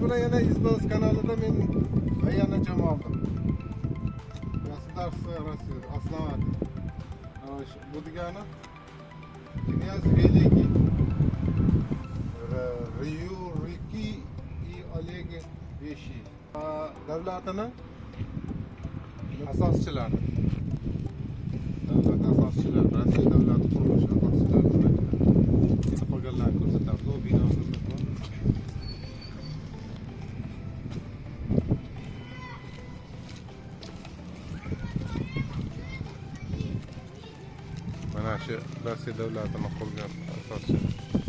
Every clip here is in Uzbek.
bilan yana izboz kanalida men yana jam oldim. Государство России, основатель. Bu degani knyaz Veliki, Ryuriki и Oleg Veshi davlatini asoschilari. Davlat asoschilari, Rossiya davlati qurilishi asoschilari. Endi qolganlarni ko'rsatamiz. Bu binoni mana shu Rossiya davlatini qurgan asoschi.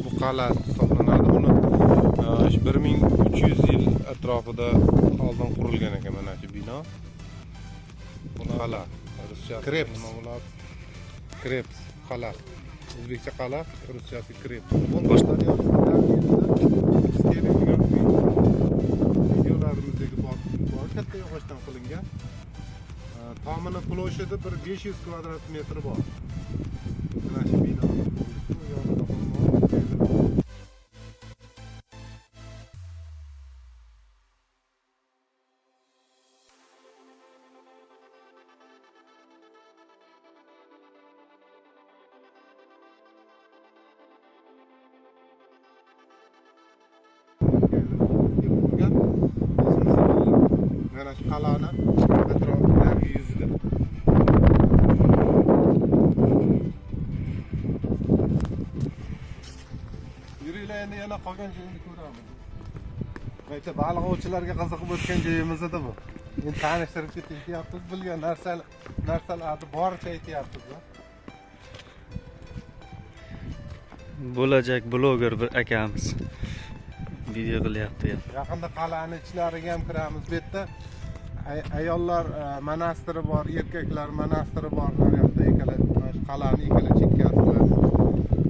Bu qal'a hisoblanadi. Buni 1300 yil atrofida oldin qurilgan ekan mana shu bino. Buni qal'a, ruscha Kreps. Kreps, qal'a. O'zbekcha qal'a, ruschasi Kreps. Boshqa videolarimizga bor katta yog'ochdan qilingan. Tomini ploshadi 500 kvadrat metr bor. Mana shu bino. Mana shu qal'ani atrofidagi yuzida. Yuringlar, endi yana qolgan joyini ko'ramiz. Qayta baliq ovchilarga qiziqib o'tgan joyimiz edi bu. Endi tanishtirib ketyapmiz, bilgan narsalarni boricha aytyapmiz. Bo'lajak bloger bir akamiz video qilyapti. Yaqinda qal'ani ichlariga ham kiramiz. Bu yerda ayollar monastiri bor, erkaklar monastiri bor. Mana yoqda ikkala qal'ani ikkala chekkasida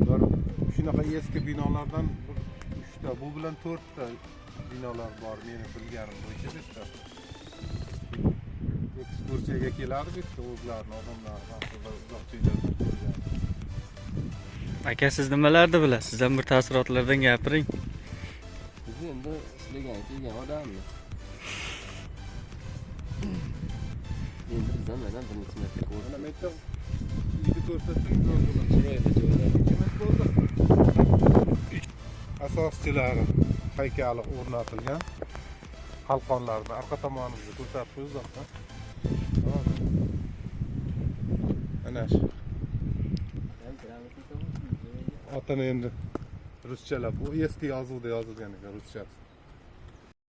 bir shunaqa eski binolardan 3 ta, bu bilan 4 ta binolar bor. Meni bilganim bo'yicha bu yerda. Ekskursiyaga keladi bu yerda o'zlarini odamlar uzoq joylardan ko'rgan. Aka, siz nimalarni bilasiz? Siz ham bir taassurotlardan gapiring. Biz endi ishlagan kelgan odammiz. Endi bizdan bir necha marta ko'rdik. Mana maktab uyni ko'rsatdingiz o'zini. Chiroyli joylar. Nima bo'ldi? Asoschilari haykali o'rnatilgan. Qalqonlarni orqa tomonimizga ko'rsatib uzoqdan. Mana shu. Otini endi ruschalab, bu eski yozuvda yozilgan ekan ruschasi.